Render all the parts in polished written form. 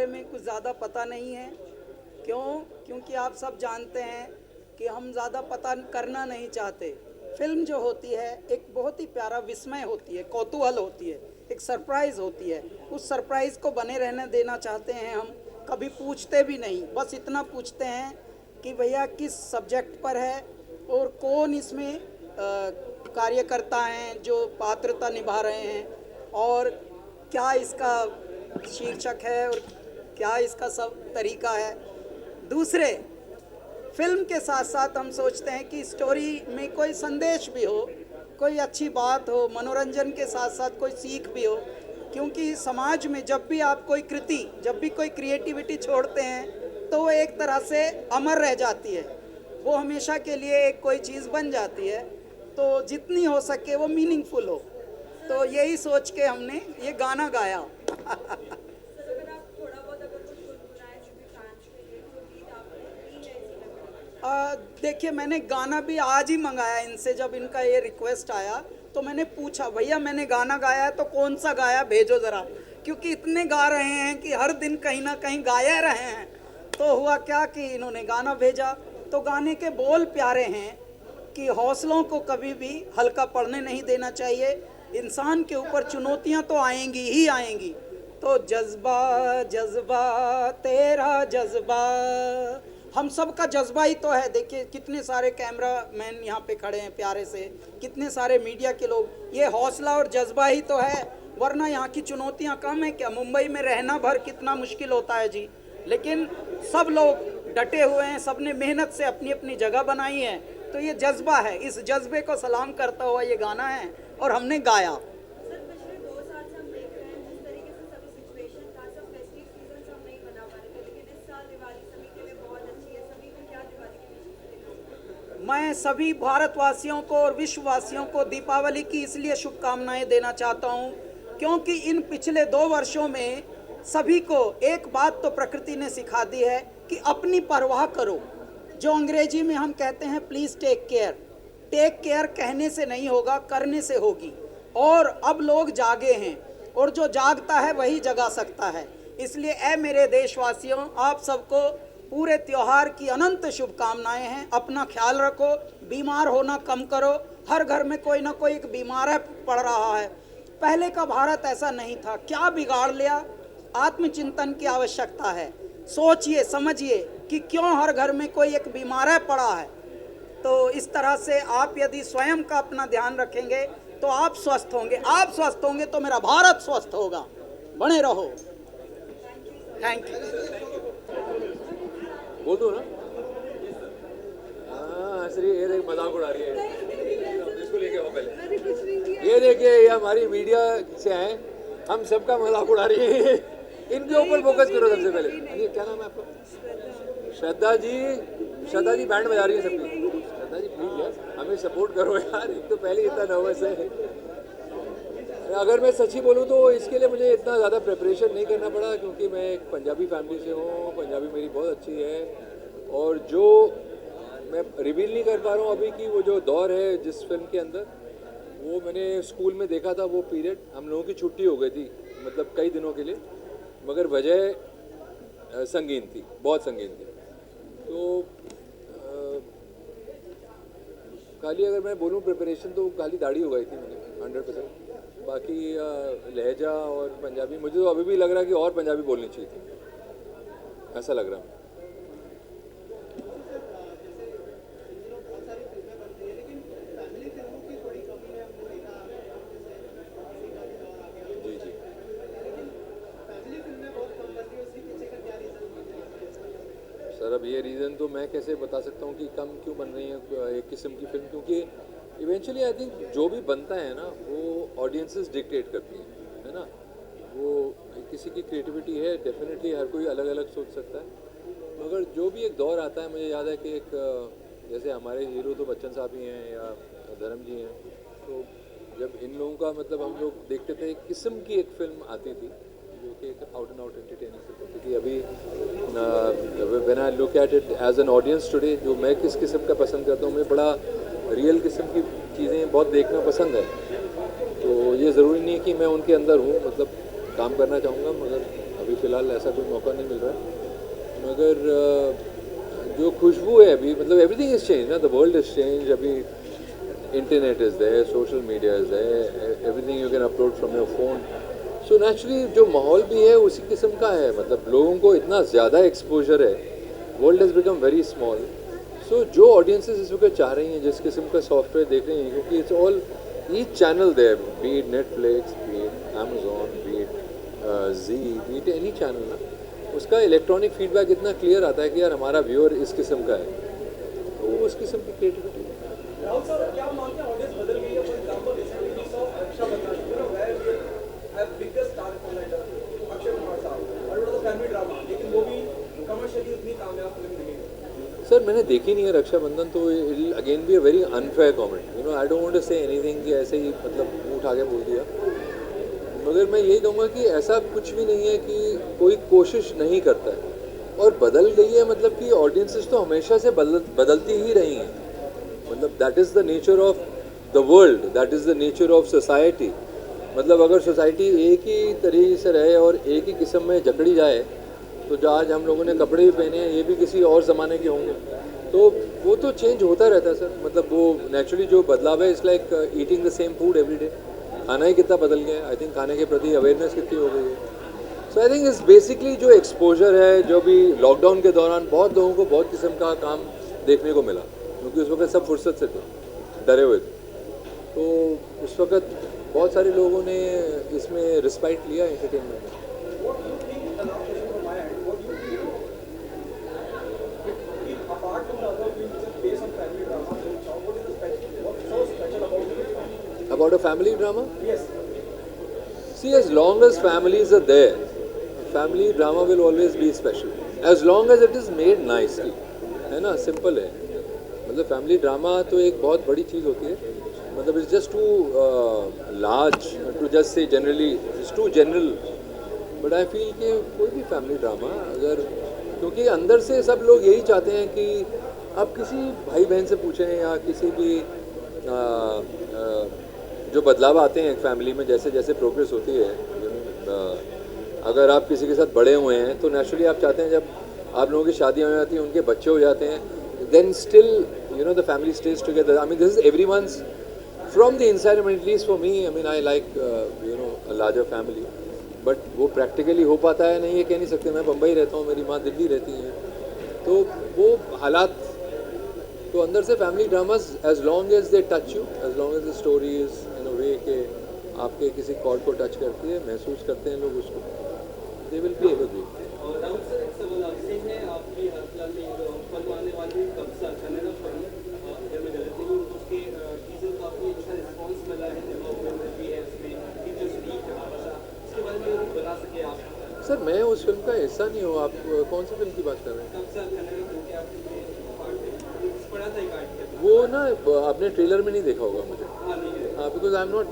बारे में कुछ ज़्यादा पता नहीं है। क्यों? क्योंकि आप सब जानते हैं कि हम ज़्यादा पता करना नहीं चाहते। फिल्म जो होती है एक बहुत ही प्यारा विस्मय होती है, कौतूहल होती है, एक सरप्राइज़ होती है। उस सरप्राइज़ को बने रहने देना चाहते हैं हम। कभी पूछते भी नहीं, बस इतना पूछते हैं कि भैया किस सब्जेक्ट पर है और कौन इसमें कार्यकर्ता हैं जो पात्रता निभा रहे हैं, और क्या इसका शीर्षक है और क्या इसका सब तरीका है। दूसरे, फिल्म के साथ साथ हम सोचते हैं कि स्टोरी में कोई संदेश भी हो, कोई अच्छी बात हो, मनोरंजन के साथ साथ कोई सीख भी हो। क्योंकि समाज में जब भी आप कोई कृति, जब भी कोई क्रिएटिविटी छोड़ते हैं तो वो एक तरह से अमर रह जाती है, वो हमेशा के लिए एक कोई चीज़ बन जाती है। तो जितनी हो सके वो मीनिंगफुल हो, तो यही सोच के हमने ये गाना गाया। देखिए, मैंने गाना भी आज ही मंगाया इनसे। जब इनका ये रिक्वेस्ट आया तो मैंने पूछा, भैया मैंने गाना गाया है तो कौन सा गाया, भेजो ज़रा, क्योंकि इतने गा रहे हैं कि हर दिन कहीं ना कहीं गाया रहे हैं। तो हुआ क्या कि इन्होंने गाना भेजा। तो गाने के बोल प्यारे हैं कि हौसलों को कभी भी हल्का पड़ने नहीं देना चाहिए। इंसान के ऊपर चुनौतियां तो आएंगी ही आएंगी। तो जज्बा जज्बा तेरा जज्बा, हम सब का जज्बा ही तो है। देखिए कितने सारे कैमरा मैन यहाँ पे खड़े हैं प्यारे से, कितने सारे मीडिया के लोग, ये हौसला और जज्बा ही तो है। वरना यहाँ की चुनौतियाँ कम है क्या? मुंबई में रहना भर कितना मुश्किल होता है जी, लेकिन सब लोग डटे हुए हैं, सब ने मेहनत से अपनी अपनी जगह बनाई है। तो ये जज्बा है, इस जज्बे को सलाम करता हुआ ये गाना है और हमने गाया। मैं सभी भारतवासियों को और विश्ववासियों को दीपावली की इसलिए शुभकामनाएं देना चाहता हूं क्योंकि इन पिछले 2 वर्षों में सभी को एक बात तो प्रकृति ने सिखा दी है कि अपनी परवाह करो। जो अंग्रेजी में हम कहते हैं please take care. Take care कहने से नहीं होगा, करने से होगी। और अब लोग जागे हैं, और जो जागता है वही जगा सकता है। इसलिए ऐ मेरे देशवासियों, आप सबको पूरे त्योहार की अनंत शुभकामनाएं हैं। अपना ख्याल रखो, बीमार होना कम करो। हर घर में कोई ना कोई एक बीमार पड़ रहा है। पहले का भारत ऐसा नहीं था, क्या बिगाड़ लिया? आत्मचिंतन की आवश्यकता है। सोचिए समझिए कि क्यों हर घर में कोई एक बीमार पड़ा है। तो इस तरह से आप यदि स्वयं का अपना ध्यान रखेंगे तो आप स्वस्थ होंगे। आप स्वस्थ होंगे तो मेरा भारत स्वस्थ होगा। बने रहो। Thank you. बोल दो ना। हाँ, ये देख मजाक उड़ा रही है। इसको लेके आओ पहले। ये देखिए, ये हमारी मीडिया से हैं, हम सबका मजाक उड़ा रही है। इनके ऊपर फोकस करो सबसे पहले। अरे क्या नाम है आपका? श्रद्धा जी। श्रद्धा जी बैंड बजा रही है सबकी। श्रद्धा जी प्लीज यार हमें सपोर्ट करो यार, एक तो पहले इतना नर्वस है। अगर मैं सच्ची बोलूँ तो इसके लिए मुझे इतना ज़्यादा प्रिपरेशन नहीं करना पड़ा, क्योंकि मैं एक पंजाबी फैमिली से हूँ, पंजाबी मेरी बहुत अच्छी है। और जो मैं रिवील नहीं कर पा रहा हूँ अभी कि वो जो दौर है जिस फिल्म के अंदर, वो मैंने स्कूल में देखा था। वो पीरियड हम लोगों की छुट्टी हो गई थी, मतलब कई दिनों के लिए, मगर वजह संगीन थी, बहुत संगीन थी। तो खाली अगर मैं बोलूँ प्रिपरेशन तो खाली दाढ़ी हो गई थी मेरी 100%। बाकी लहजा और पंजाबी मुझे तो अभी भी लग रहा है कि और पंजाबी बोलनी चाहिए थी, ऐसा लग रहा है। जी जी सर, अब ये रीज़न तो मैं कैसे बता सकता हूँ कि कम क्यों बन रही है एक किस्म की फिल्म, क्योंकि इवेंचुअली आई थिंक जो भी बनता है ना वो ऑडियंसेस डिक्टेट करती हैं, है ना। वो किसी की क्रिएटिविटी है, डेफिनेटली हर कोई अलग अलग सोच सकता है, मगर जो भी एक दौर आता है, मुझे याद है कि एक जैसे हमारे हीरो तो बच्चन साहब ही हैं या धर्म जी हैं, तो जब इन लोगों का मतलब हम लोग देखते थे एक किस्म की एक फिल्म आती थी जो कि एक out and out entertaining film होती थी। अभी when I look at it as an audience today, जो मैं किस किस्म का पसंद करता हूँ, मैं बड़ा रियल किस्म की चीज़ें बहुत देखना पसंद है। तो ये ज़रूरी नहीं है कि मैं उनके अंदर हूँ, मतलब काम करना चाहूँगा, मगर अभी फ़िलहाल ऐसा कोई मौका नहीं मिल रहा है, मगर जो खुशबू है अभी, मतलब एवरीथिंग इज़ चेंज ना, द वर्ल्ड इज़ चेंज. अभी internet is there, social media is there, everything you can upload from your phone. So naturally जो माहौल भी है उसी किस्म का है, मतलब लोगों को इतना ज़्यादा एक्सपोजर है, world has become very small. So जो ऑडियंसेस इस वक्त चाह रही हैं, जिस किस्म का सॉफ्टवेयर देख रही हैं, क्योंकि it's all each channel there, be it Netflix, be it Amazon, be it Zee, be it any channel ना, उसका इलेक्ट्रॉनिक फीडबैक इतना क्लियर आता है कि यार हमारा व्यूअर इस किस्म का है, तो उस किस्म की क्रिएटिविटी. राहुल सर, क्या आप मानते हैं ऑडियंस बदल गई है? For example recently we saw Rakshabandhan, you know, where we have biggest star collector Akshay Kumar sahab, और it was a family drama, लेकिन वो भी कमर्शियली उतनी कामयाब फिल्म नहीं है. सर मैंने देखी नहीं है रक्षाबंधन, तो it again be a very unfair comment. You know, I don't want to say anything कि ऐसे ही मतलब मुंह उठा के बोल दिया, मगर मैं यही कहूँगा कि ऐसा कुछ भी नहीं है कि कोई कोशिश नहीं करता है. और बदल गई है मतलब कि ऑडियंसेस तो हमेशा से बदलती ही रही हैं. मतलब that is the nature of the world, that is the nature of society. मतलब अगर सोसाइटी एक ही तरीके से रहे और एक ही किस्म में जकड़ी जाए, तो जो आज हम लोगों ने कपड़े भी पहने हैं ये भी किसी और ज़माने के होंगे, तो वो तो चेंज होता रहता है सर. मतलब वो नेचुरली जो बदलाव है, it's like eating the same food every day. खाना ही कितना बदल गया है, आई थिंक खाने के प्रति अवेयरनेस कितनी हो गई है. सो आई थिंक इस बेसिकली जो एक्सपोजर है, जो भी लॉकडाउन के दौरान बहुत लोगों को बहुत किस्म का काम देखने को मिला, क्योंकि उस वक्त सब फुर्सत से थे, डरे हुए थे, तो उस वक्त बहुत सारे लोगों ने इसमें रिस्पाइट लिया एंटरटेनमेंट में. What do you think, the last question from my end, what do you think, apart from the other films which are based on family drama, what is the special, what's so special about this film? About a family drama? Yes. See, as long as families are there, family drama will always be special. As long as it is made nicely, है ना, simple है. मतलब family drama तो एक बहुत बड़ी चीज़ होती है. मतलब it's just too large to just say generally, it's too general. But I feel कि कोई भी फैमिली ड्रामा अगर, क्योंकि अंदर से सब लोग यही चाहते हैं कि आप किसी भाई बहन से पूछें या किसी भी जो बदलाव आते हैं एक फैमिली में, जैसे जैसे प्रोग्रेस होती है, अगर आप किसी के साथ बड़े हुए हैं तो नेचुरली आप चाहते हैं जब आप लोगों की शादियाँ हो जाती हैं, उनके बच्चे हो जाते हैं, then still, you know, the family stays together. I mean, this is everyone's, from the inside, I mean, at least for me, I mean, I like, you know, a larger family. But वो practically हो पाता है नहीं, ये कह नहीं सकते. मैं बम्बई रहता हूँ, मेरी माँ दिल्ली रहती है, तो वो हालात, तो अंदर से family dramas, as long as they touch you, as long as the story is in a way के आपके किसी कॉर्ड को टच करती है, महसूस करते हैं लोग उसको, दे विल बी एवरग्रीन. और राहुल सर, एक सवाल आपसे है, आपकी हाल फिलहाल में फिल्म आने वाली कब्जा कन्नड़ा फिल्म, अगर मैं गलत नहीं हूँ, उसके टीजर को काफ़ी अच्छा रिस्पॉन्स मिला है, डेवलपमेंट भी है उसमें, टीचर्स लीक है भाषा, इसके बारे में बता सके आप? सर मैं उस फिल्म का हिस्सा नहीं हूँ. आप कौन सी फिल्म की बात कर रहे हैं? कब्जा कन्नड़ा फिल्म के आपने पार्ट पढ़ा था एक आर्टिकल. वो ना आपने ट्रेलर में नहीं देखा होगा मुझे. हाँ, नहीं है. हाँ, बिकॉज आई एम नॉट,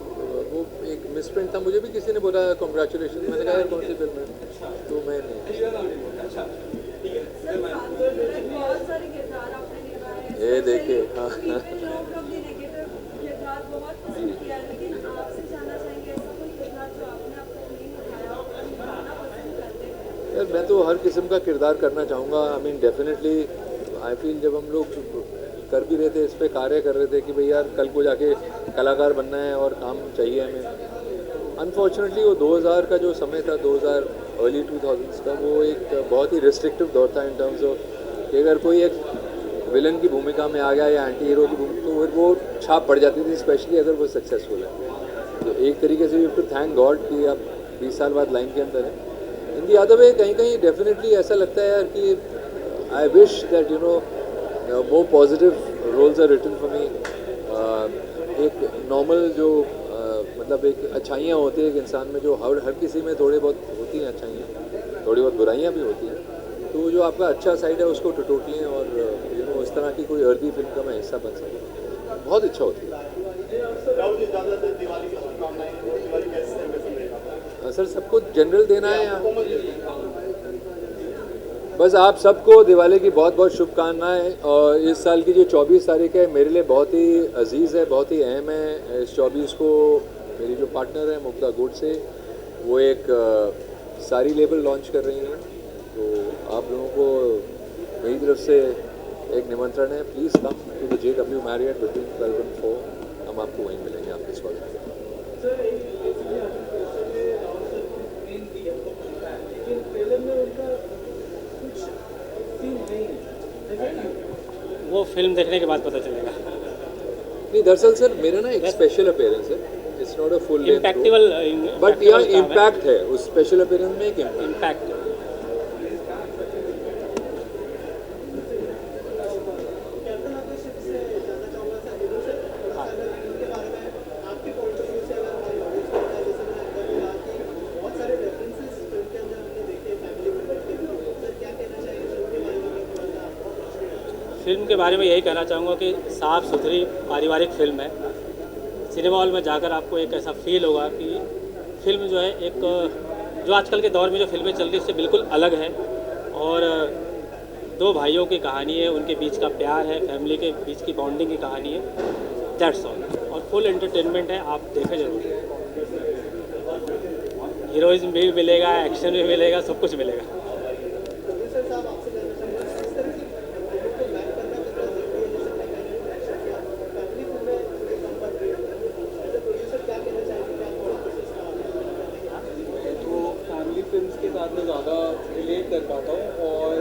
वो एक मिसप्रिंट था. मुझे भी किसी ने बोला कॉन्ग्रेचुलेशन, मैंने कहा यार कौन सी फिल्म है, तो मैं नहीं. अच्छा, ठीक है. बहुत सारे किरदार आपने निभाए. ये देखिए, हाँ. लोग अपने नेगेटिव किरदार बहुत पसंद किया, लेकिन आपसे जानना चाहेंगे ऐसा कोई किरदार जो आपने अब तक नहीं निभाया और निभाना पसंद करते हैं? यार मैं तो हर किस्म का किरदार करना चाहूँगा. I mean definitely I feel जब हम लोग कर भी रहे थे, इस पर कार्य कर रहे थे कि भाई यार कल को जाके कलाकार बनना है और काम चाहिए हमें. अनफॉर्चुनेटली वो 2000 का जो समय था, 2000 अर्ली 2000s का, वो एक बहुत ही रिस्ट्रिक्टिव दौर था इन टर्म्स ऑफ कि अगर कोई एक विलन की भूमिका में आ गया या एंटी हीरो की भूमिका, तो फिर वो छाप पड़ जाती थी, स्पेशली अगर वो सक्सेसफुल है. तो एक तरीके से you have to thank God कि आप 20 साल बाद लाइन के अंदर हैं. इन दी अदर वे कहीं कहीं डेफिनेटली ऐसा लगता है यार कि I wish that you know more positive roles are written for me. एक नॉर्मल जो मतलब एक अच्छाइयाँ होती है एक इंसान में, जो हर किसी में थोड़े बहुत होती हैं अच्छाइयाँ, थोड़ी बहुत बुराइयाँ भी होती हैं, तो जो आपका अच्छा साइड है उसको टटोट लें और यू नो इस तरह की कोई अर्दी फिल्म का मैं हिस्सा बन सकूँ, बहुत अच्छा होती है. सर सबको जनरल देना है या बस आप सबको दिवाली की बहुत बहुत शुभकामनाएं. और इस साल की जो 24 तारीख है मेरे लिए बहुत ही अजीज़ है, बहुत ही अहम है. इस 24 को मेरी जो पार्टनर है मुग्धा गोडसे, वो एक सारी लेबल लॉन्च कर रही हैं, तो आप लोगों को मेरी तरफ से एक निमंत्रण है, please come to the JW Marriott between 12 and 4। हम आपको वहीं मिलेंगे आपके स्वागत में। वो फिल्म देखने के बाद पता चलेगा। नहीं, दरअसल सर मेरा ना एक स्पेशल अपीयरेंस है, it's not a full length, impactable but यहाँ इम्पैक्ट है, उस स्पेशल अपीयरेंस में एक इम्पैक्ट। इम्पैक्ट फिल्म के बारे में यही कहना चाहूँगा कि साफ़ सुथरी पारिवारिक फिल्म है। सिनेमा हॉल में जाकर आपको एक ऐसा फील होगा कि फिल्म जो है एक जो आजकल के दौर में जो फिल्में चल रही है उससे बिल्कुल अलग है, और दो भाइयों की कहानी है, उनके बीच का प्यार है, फैमिली के बीच की बॉन्डिंग की कहानी है, दैट्स ऑल। और फुल एंटरटेनमेंट है, आप देखें जरूर। हीरोइज्म भी मिलेगा, एक्शन भी मिलेगा, सब कुछ मिलेगा। फैमिली फिल्म्स के साथ मैं ज़्यादा रिलेट कर पाता हूँ, और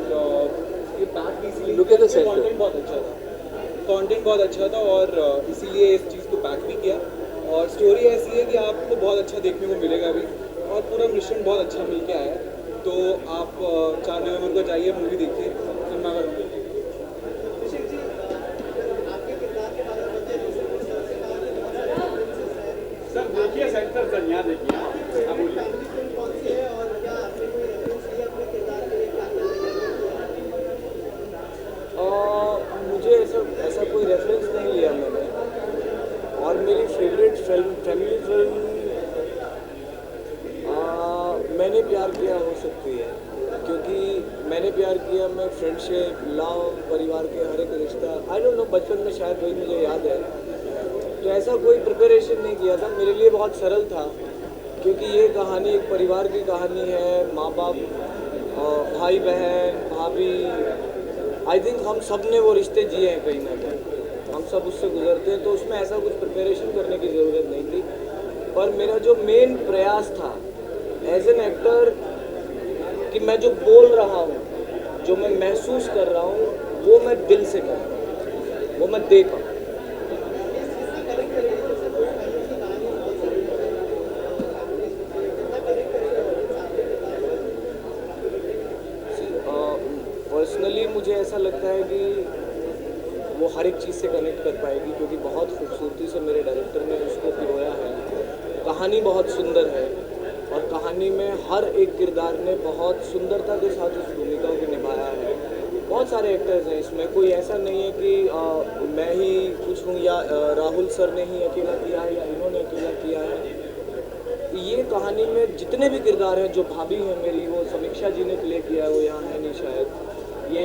ये पैक इसीलिए Look at the center. Content बहुत अच्छा था, कंटेंट बहुत अच्छा था, और इसीलिए इस चीज़ को पैक भी किया। और स्टोरी ऐसी है कि आपको बहुत अच्छा देखने को मिलेगा अभी, और पूरा मिश्रण बहुत अच्छा मिल के आया है। तो आप 4 नवंबर को जाइए, मूवी देखिए, सिनेमाघर में। सर देखिए सेंटर सर, यहाँ देखिए। मुझे ऐसा कोई रेफरेंस नहीं लिया मैंने, और मेरी फेवरेट फिल्म फैमिली फिल्म मैंने प्यार किया हो सकती है, क्योंकि मैंने प्यार किया मैं फ्रेंडशिप, लव, परिवार के हर एक रिश्ता, आई डोंट नो, बचपन में शायद वही मुझे याद है। तो ऐसा कोई प्रिपरेशन नहीं किया था, मेरे लिए बहुत सरल था, क्योंकि ये कहानी एक परिवार की कहानी है, माँ बाप, भाई बहन, भाभी। आई थिंक हम सब ने वो रिश्ते जिए हैं कहीं ना कहीं, हम सब उससे गुजरते हैं, तो उसमें ऐसा कुछ प्रिपरेशन करने की ज़रूरत नहीं थी। पर मेरा जो मेन प्रयास था एज एन एक्टर कि मैं जो बोल रहा हूँ, जो मैं महसूस कर रहा हूँ, वो मैं दिल से करूँ, वो मैं दे पाऊँ। पर्सनली मुझे ऐसा लगता है कि वो हर एक चीज़ से कनेक्ट कर पाएगी, क्योंकि बहुत खूबसूरती से मेरे डायरेक्टर ने उसको पिरोया है। कहानी बहुत सुंदर है, और कहानी में हर एक किरदार ने बहुत सुंदरता के साथ उस भूमिका को निभाया है। बहुत सारे एक्टर्स हैं इसमें, कोई ऐसा नहीं है कि मैं ही कुछ हूँ, या राहुल सर ने ही अकेला किया है, या इन्होंने अकेला किया है। ये कहानी में जितने भी किरदार हैं, जो भाभी हैं मेरी, वो समीक्षा जी ने प्ले किया है, वो यहाँ है नहीं शायद, ये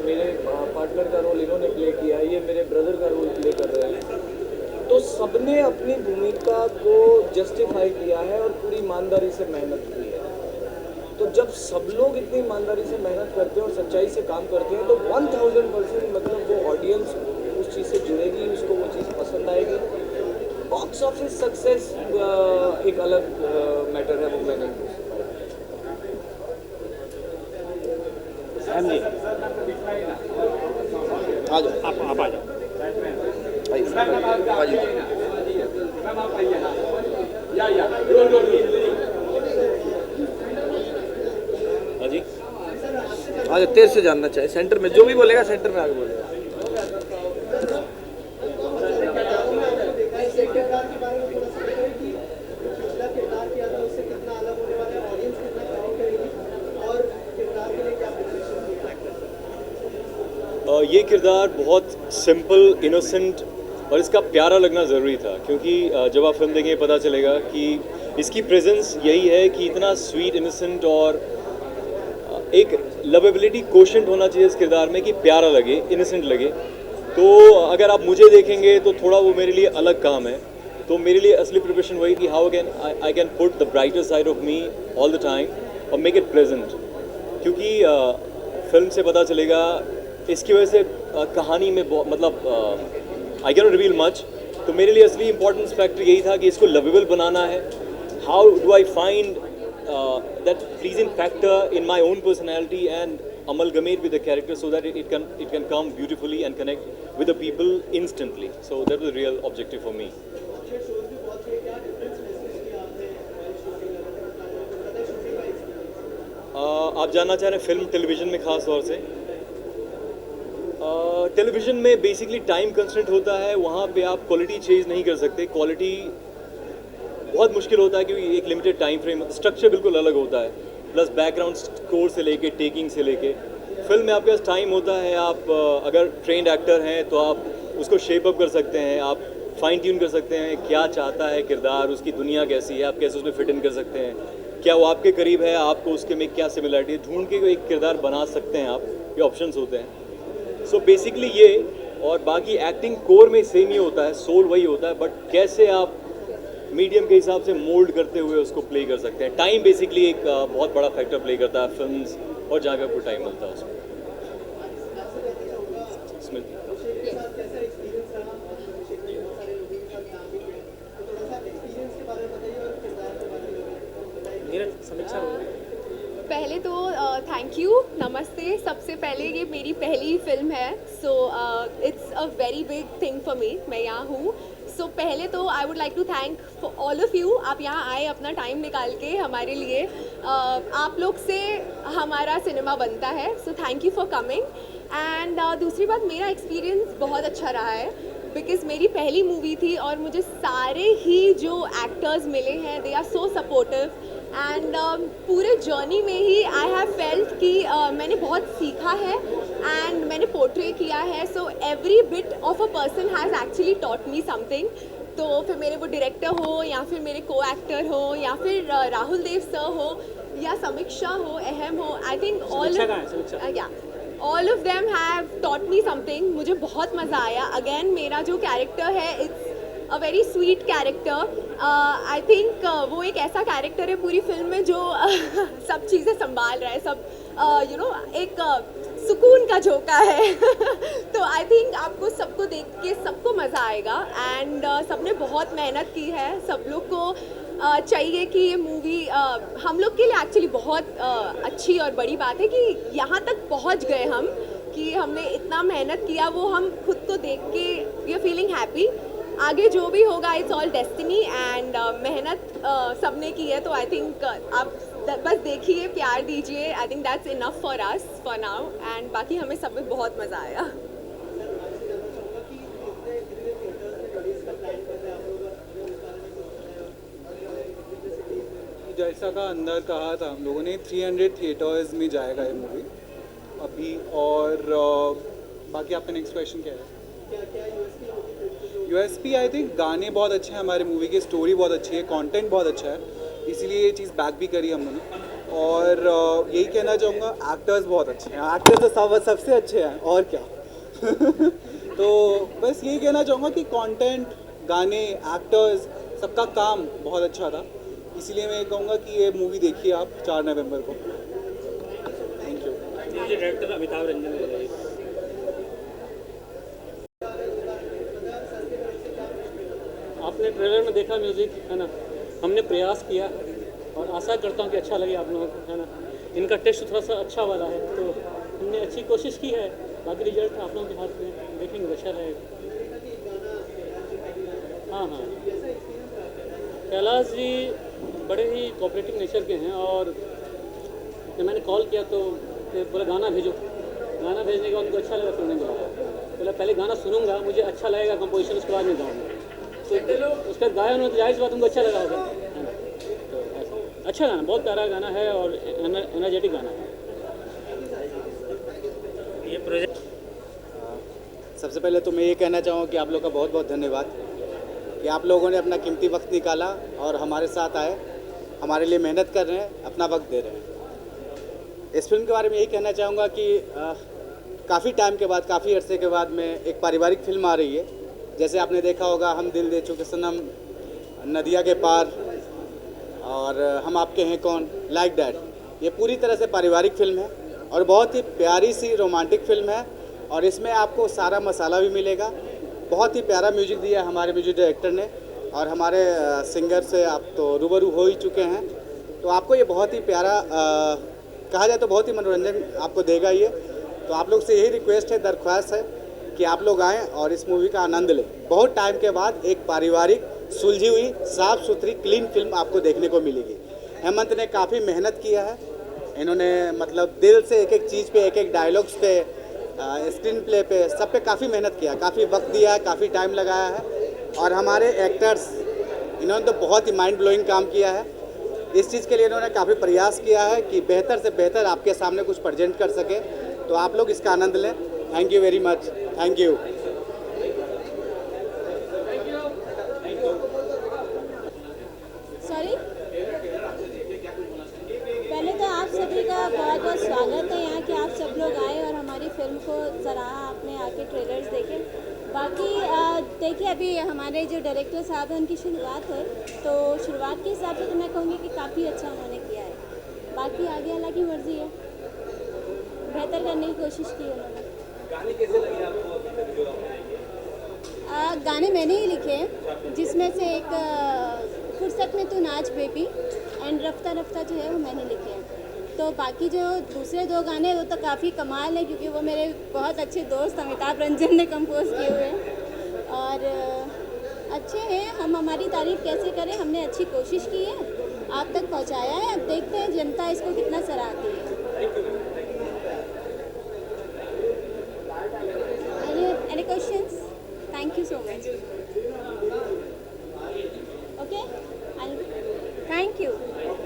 मेरे पार्टनर का रोल इन्होंने प्ले किया है, ये मेरे ब्रदर का रोल प्ले कर रहे हैं। तो सबने अपनी भूमिका को जस्टिफाई किया है और पूरी ईमानदारी से मेहनत की है। तो जब सब लोग इतनी ईमानदारी से मेहनत करते हैं और सच्चाई से काम करते हैं, तो 1000% मतलब वो ऑडियंस उस चीज़ से जुड़ेगी, उसको वो चीज़ पसंद आएगी। बॉक्स ऑफिस सक्सेस एक अलग मैटर है, वो मैं नहीं पूछ सकता। जी आ जाओ, आप आ जाओ। जी आज तेज से जानना चाहिए, सेंटर में जो भी बोलेगा सेंटर में आगे बोलेगा। ये किरदार बहुत सिंपल, इनोसेंट और इसका प्यारा लगना ज़रूरी था, क्योंकि जब आप फिल्म देखेंगे पता चलेगा कि इसकी प्रेजेंस यही है कि इतना स्वीट, इनोसेंट और एक लवेबिलिटी कोशेंट होना चाहिए इस किरदार में कि प्यारा लगे, इनोसेंट लगे। तो अगर आप मुझे देखेंगे तो थोड़ा वो मेरे लिए अलग काम है। तो मेरे लिए असली प्रिपरेशन वही थी, how I can put the brighter side of me all the time और मेक इट प्रेजेंट, क्योंकि फिल्म से पता चलेगा इसकी वजह से कहानी में मतलब I can not reveal much, तो मेरे लिए असली इंपॉर्टेंस फैक्टर यही था कि इसको लवेबल बनाना है. How do I find that pleasing factor in my own personality and amalgamate with the character so that it can come beautifully and connect with the people instantly. So that was the real objective for me. आप जानना चाह रहे हैं film television में ख़ास तौर से. Television में बेसिकली टाइम कंस्ट्रेंट होता है, वहाँ पे आप क्वालिटी चेंज नहीं कर सकते. क्वालिटी बहुत मुश्किल होता है क्योंकि एक लिमिटेड टाइम फ्रेम, स्ट्रक्चर बिल्कुल अलग होता है, प्लस बैकग्राउंड स्कोर से लेके टेकिंग से लेके. फिल्म में आपके पास टाइम होता है, आप अगर ट्रेंड एक्टर हैं तो आप उसको शेप अप कर सकते हैं, आप फाइन ट्यून कर सकते हैं क्या चाहता है किरदार, उसकी दुनिया कैसी है, आप कैसे उसमें फिट इन कर सकते हैं, क्या वो आपके करीब है, आपको उसके में क्या सिमिलरिटी है, ढूंढ के एक किरदार बना सकते हैं आप. ये ऑप्शंस होते हैं. सो बेसिकली ये, और बाकी एक्टिंग कोर में सेम ही होता है, सोल वही होता है, बट कैसे आप मीडियम के हिसाब से मोल्ड करते हुए उसको प्ले कर सकते हैं. टाइम बेसिकली एक बहुत बड़ा फैक्टर प्ले करता है फिल्म्स और जहाँ पे आपको टाइम मिलता है उसमें. समीक्षा. पहले तो थैंक यू, नमस्ते. सबसे पहले ये मेरी पहली फिल्म है, so it's a very big thing for me. मैं यहाँ हूँ. सो पहले तो I would like to thank for all of you. आप यहाँ आए अपना टाइम निकाल के हमारे लिए. आप लोग से हमारा सिनेमा बनता है, so thank you for coming. And दूसरी बात, मेरा एक्सपीरियंस बहुत अच्छा रहा है बिकॉज़ मेरी पहली मूवी थी और मुझे सारे ही जो एक्टर्स मिले हैं they are so supportive. And पूरे जर्नी में ही आई हैव फेल्ट कि मैंने बहुत सीखा है एंड मैंने पोर्ट्रे किया है. So every bit of a person has actually taught me something. तो फिर मेरे वो डायरेक्टर हो या फिर मेरे को एक्टर हो या फिर राहुल देव सर हो या समीक्षा हो, अहम हो, I think all of them have taught me something. मुझे बहुत मज़ा आया. अगेन मेरा जो कैरेक्टर है it's a very sweet character. I think वो एक ऐसा कैरेक्टर है पूरी फिल्म में जो सब चीज़ें संभाल रहा है, सब यू नो एक सुकून का झोंका है. तो आई थिंक आपको सबको देख के सबको मज़ा आएगा. एंड सबने बहुत मेहनत की है. सब लोग को चाहिए कि ये मूवी हम लोग के लिए एक्चुअली बहुत अच्छी और बड़ी बात है कि यहाँ तक पहुँच गए हम, कि हमने इतना मेहनत किया, वो हम खुद को देख के वी आर फीलिंग हैप्पी. आगे जो भी होगा इट्स ऑल डेस्टिनी. एंड मेहनत सबने की है, तो आई थिंक आप बस देखिए, प्यार दीजिए. I think that's enough for us for now. And बाकी हमें सब में बहुत मज़ा आया. जैसा का अंदर कहा था हम लोगों ने, 300 थिएटर्स में जाएगा ये मूवी अभी. और बाकी आपका नेक्स्ट क्वेश्चन क्या है? यूएसपी आई थिंक गाने बहुत अच्छे हैं हमारे मूवी की, स्टोरी बहुत अच्छी है, कंटेंट बहुत अच्छा है, इसीलिए ये चीज़ बैक भी करी हम लोगों ने. और यही कहना चाहूँगा, एक्टर्स बहुत अच्छे हैं. एक्टर्स तो सबसे अच्छे हैं और क्या. तो बस यही कहना चाहूँगा कि कंटेंट, गाने, एक्टर्स, सबका काम बहुत अच्छा था. इसीलिए मैं कहूँगा कि ये मूवी देखिए आप 4 नवंबर को. Thank you. Director Amitabh Ranjan बोल रहे हैं. आपने ट्रेलर में देखा म्यूज़िक है ना, हमने प्रयास किया और आशा करता हूँ कि अच्छा लगे आप लोगों को, है ना. इनका टेस्ट थोड़ा सा अच्छा वाला है, तो हमने अच्छी कोशिश की है. बाकी रिजल्ट आप लोगों के हाथ में, देखेंगे अच्छा रहेगा. हाँ हाँ, कैलाश जी बड़े ही कोऑपरेटिव नेचर के हैं. और जब मैंने कॉल किया तो बोला गाना भेजो. गाना भेजने के बाद उनको अच्छा लगा, सुनने को बोला पहले गाना सुनूंगा, मुझे अच्छा लगेगा कंपोजिशन, उसके बाद में गाऊंगा. तो उसका गाया उन्होंने, जाहिर बात उनको अच्छा लगा होगा. तो अच्छा गाना, बहुत प्यारा गाना है और एनर्जेटिक गाना है ये प्रोजेक्ट. सबसे पहले तो मैं ये कहना चाहूँगा कि आप लोग का बहुत बहुत धन्यवाद कि आप लोगों ने अपना कीमती वक्त निकाला और हमारे साथ आए, हमारे लिए मेहनत कर रहे हैं, अपना वक्त दे रहे हैं. इस फिल्म के बारे में यही कहना चाहूँगा कि काफ़ी टाइम के बाद, काफ़ी अरसे के बाद में एक पारिवारिक फिल्म आ रही है. जैसे आपने देखा होगा हम दिल दे चुके सनम, नदिया के पार और हम आपके हैं कौन, लाइक दैट. ये पूरी तरह से पारिवारिक फिल्म है और बहुत ही प्यारी सी रोमांटिक फिल्म है और इसमें आपको सारा मसाला भी मिलेगा। बहुत ही प्यारा म्यूजिक दिया हमारे म्यूजिक डायरेक्टर ने और हमारे सिंगर से आप तो रूबरू हो ही चुके हैं, तो आपको ये बहुत ही प्यारा कहा जाए तो बहुत ही मनोरंजन आपको देगा ये। तो आप लोग से यही रिक्वेस्ट है, दरख्वास्त है कि आप लोग आएँ और इस मूवी का आनंद लें। बहुत टाइम के बाद एक पारिवारिक सुलझी हुई साफ़ सुथरी क्लीन फिल्म आपको देखने को मिलेगी। हेमंत ने काफ़ी मेहनत किया है, इन्होंने मतलब दिल से एक एक चीज़ पे, एक एक डायलॉग्स पे, स्क्रीन प्ले पे, सब पे काफ़ी मेहनत किया, काफ़ी वक्त दिया है, काफ़ी टाइम लगाया है। और हमारे एक्टर्स, इन्होंने तो बहुत ही माइंड ब्लोइंग काम किया है। इस चीज़ के लिए इन्होंने काफ़ी प्रयास किया है कि बेहतर से बेहतर आपके सामने कुछ प्रेजेंट कर सके। तो आप लोग इसका आनंद लें। Thank you very much. Thank you. Sorry, पहले तो आप सभी का बहुत बहुत स्वागत है यहाँ कि आप सब लोग आए और हमारी फिल्म को सराहा, आपने आके ट्रेलर्स देखे। बाकी देखिए, अभी हमारे जो डायरेक्टर साहब हैं उनकी शुरुआत है, तो शुरुआत के हिसाब से तो मैं कहूँगी कि काफ़ी अच्छा उन्होंने किया है। बाकी आगे अल्लाह की मर्ज़ी है, बेहतर करने की कोशिश की उन्होंने। गाने कैसे लगे आपको अभी तक जो आपने देखे? गाने मैंने ही लिखे हैं, जिसमें से एक फुर्सत में तू नाच बेबी एंड रफ्ता रफ्ता जो है वो मैंने लिखे हैं। तो बाकी जो दूसरे दो गाने वो तो काफ़ी कमाल है, क्योंकि वो मेरे बहुत अच्छे दोस्त अमिताभ रंजन ने कंपोज किए हुए हैं और अच्छे हैं। हम हमारी तारीफ़ कैसे करें, हमने अच्छी कोशिश की है, आप तक पहुंचाया है। अब देखते हैं जनता इसको कितना सराहती है। Any questions? Thank you so much. Okay? Thank you.